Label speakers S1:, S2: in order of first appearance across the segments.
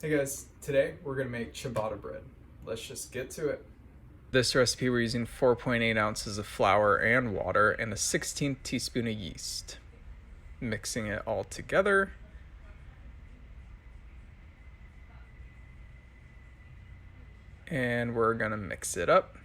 S1: Hey guys, today we're going to make ciabatta bread. Let's just get to it.
S2: This recipe we're using 4.8 ounces of flour and water and a 16th teaspoon of yeast. Mixing it all together. And we're going to mix it up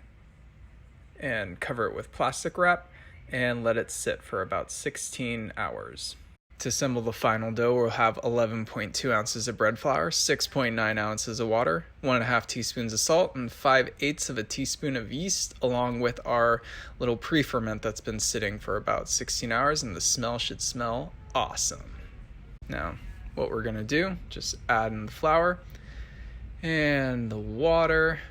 S2: and cover it with plastic wrap and let it sit for about 16 hours. To assemble the final dough, we'll have 11.2 ounces of bread flour, 6.9 ounces of water, 1.5 teaspoons of salt, and 5/8 of a teaspoon of yeast, along with our little pre-ferment that's been sitting for about 16 hours, and the smell should smell awesome. Now, what we're going to do, just add in the flour and the water.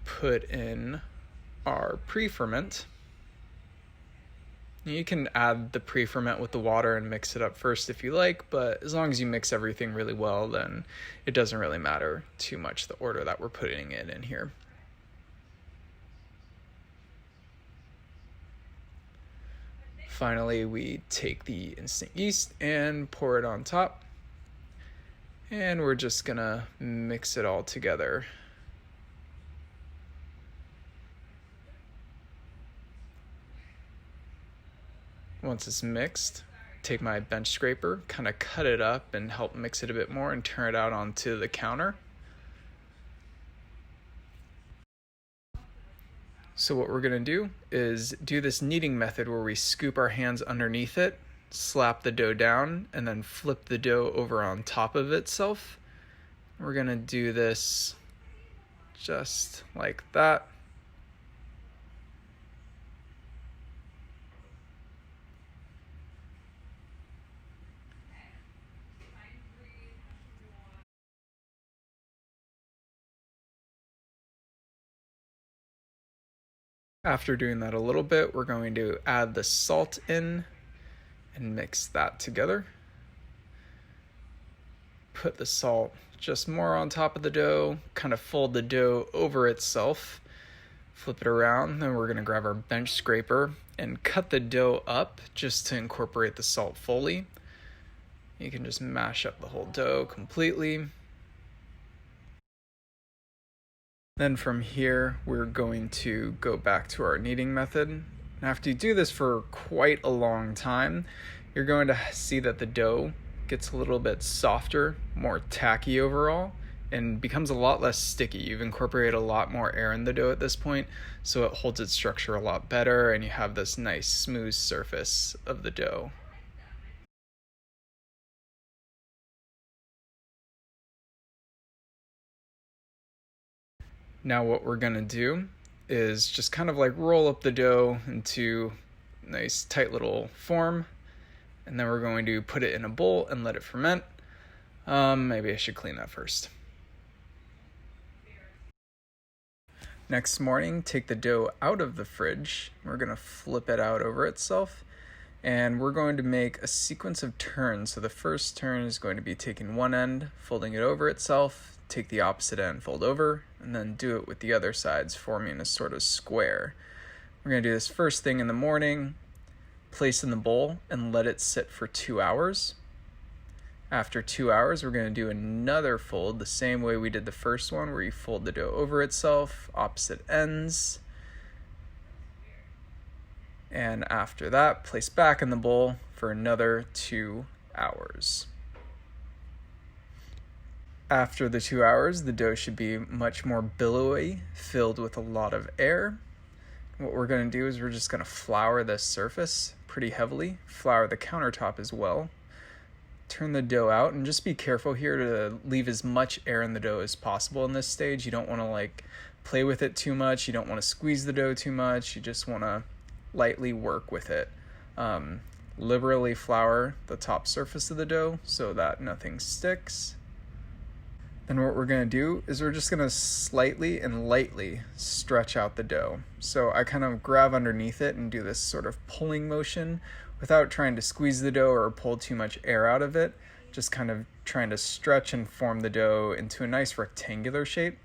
S2: Put in our pre-ferment. You can add the pre-ferment with the water and mix it up first if you like, but as long as you mix everything really well, then it doesn't really matter too much the order that we're putting it in here. Finally, we take the instant yeast and pour it on top, and we're just gonna mix it all together. Once it's mixed, take my bench scraper, kind of cut it up and help mix it a bit more and turn it out onto the counter. So what we're gonna do is do this kneading method where we scoop our hands underneath it, slap the dough down, and then flip the dough over on top of itself. We're gonna do this just like that. After doing that a little bit, we're going to add the salt in and mix that together. Put the salt just more on top of the dough, kind of fold the dough over itself, flip it around. Then we're going to grab our bench scraper and cut the dough up just to incorporate the salt fully. You can just mash up the whole dough completely. Then from here, we're going to go back to our kneading method. And after you do this for quite a long time, you're going to see that the dough gets a little bit softer, more tacky overall, and becomes a lot less sticky. You've incorporated a lot more air in the dough at this point, so it holds its structure a lot better, and you have this nice smooth surface of the dough. Now what we're gonna do is just kind of like roll up the dough into a nice tight little form, and then we're going to put it in a bowl and let it ferment. Maybe I should clean that first. Next morning, take the dough out of the fridge. We're gonna flip it out over itself, and we're going to make a sequence of turns. So the first turn is going to be taking one end, folding it over itself, take the opposite end, fold over, and then do it with the other sides, forming a sort of square. We're going to do this first thing in the morning, place in the bowl, and let it sit for 2 hours. After 2 hours, we're going to do another fold the same way we did the first one, where you fold the dough over itself, opposite ends. And after that, place back in the bowl for another 2 hours. After the 2 hours, the dough should be much more billowy, filled with a lot of air. What we're going to do is we're just going to flour this surface pretty heavily, flour the countertop as well. Turn the dough out, and just be careful here to leave as much air in the dough as possible in this stage. You don't want to play with it too much. You don't want to squeeze the dough too much. You just want to lightly work with it. Liberally flour the top surface of the dough so that nothing sticks. Then what we're going to do is we're just going to slightly and lightly stretch out the dough. So I kind of grab underneath it and do this sort of pulling motion without trying to squeeze the dough or pull too much air out of it. Just kind of trying to stretch and form the dough into a nice rectangular shape.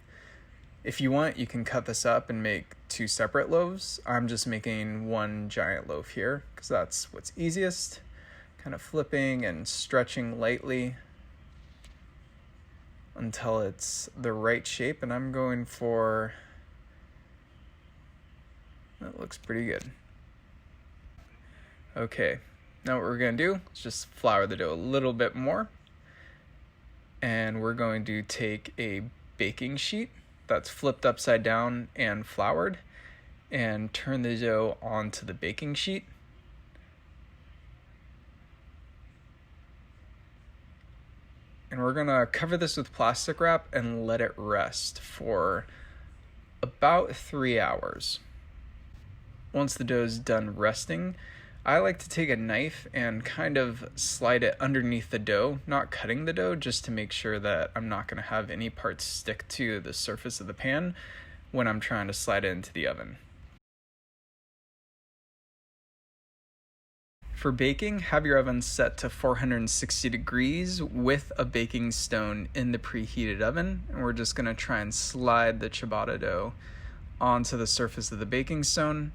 S2: If you want, you can cut this up and make 2 separate loaves. I'm just making one giant loaf here because that's what's easiest. kind of flipping and stretching lightly until it's the right shape, and I'm going for, that looks pretty good. Okay, now what we're going to do is just flour the dough a little bit more, and we're going to take a baking sheet that's flipped upside down and floured and turn the dough onto the baking sheet. And we're gonna cover this with plastic wrap and let it rest for about 3 hours. Once the dough is done resting, I like to take a knife and kind of slide it underneath the dough, not cutting the dough, just to make sure that I'm not gonna have any parts stick to the surface of the pan when I'm trying to slide it into the oven. For baking, have your oven set to 460 degrees with a baking stone in the preheated oven, and we're just going to try and slide the ciabatta dough onto the surface of the baking stone.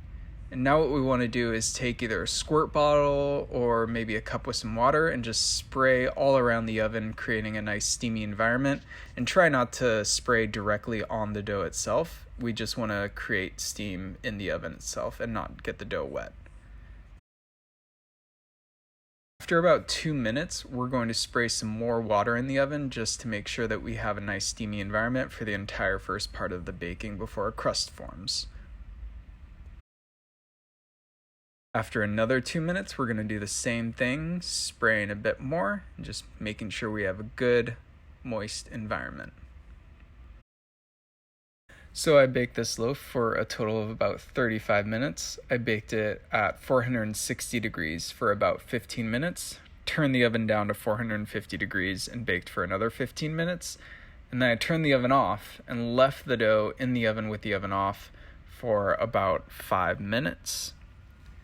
S2: And now what we want to do is take either a squirt bottle or maybe a cup with some water and just spray all around the oven, creating a nice steamy environment. And try not to spray directly on the dough itself. We just want to create steam in the oven itself and not get the dough wet. After about 2 minutes, we're going to spray some more water in the oven just to make sure that we have a nice steamy environment for the entire first part of the baking before a crust forms. After another 2 minutes, we're going to do the same thing, spraying a bit more, and just making sure we have a good, moist environment. So I baked this loaf for a total of about 35 minutes. I baked it at 460 degrees for about 15 minutes, turned the oven down to 450 degrees and baked for another 15 minutes. And then I turned the oven off and left the dough in the oven with the oven off for about 5 minutes.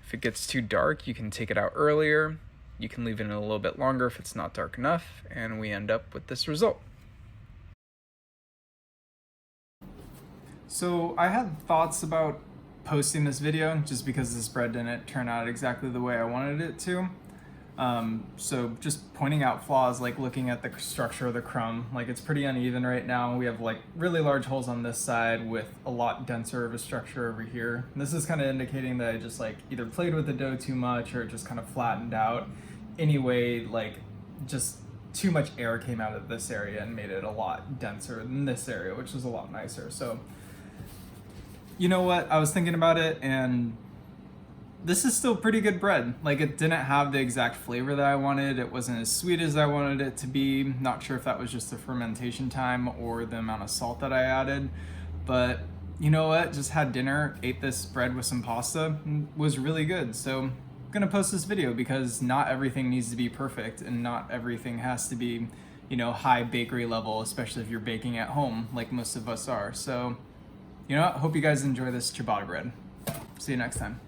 S2: If it gets too dark, you can take it out earlier. You can leave it in a little bit longer if it's not dark enough, and we end up with this result. So I had thoughts about posting this video just because this bread didn't turn out exactly the way I wanted it to. So just pointing out flaws, like looking at the structure of the crumb, like it's pretty uneven right now. We have like really large holes on this side with a lot denser of a structure over here. And this is kind of indicating that I just like either played with the dough too much or it just kind of flattened out. Anyway, like just too much air came out of this area and made it a lot denser than this area, which is a lot nicer. So you know what, I was thinking about it, and this is still pretty good bread. Like, it didn't have the exact flavor that I wanted. It wasn't as sweet as I wanted it to be. Not sure if that was just the fermentation time or the amount of salt that I added. But you know what, just had dinner, ate this bread with some pasta, and was really good. So I'm gonna post this video because not everything needs to be perfect and not everything has to be, you know, high bakery level, especially if you're baking at home like most of us are. So you know what? Hope you guys enjoy this ciabatta bread. See you next time.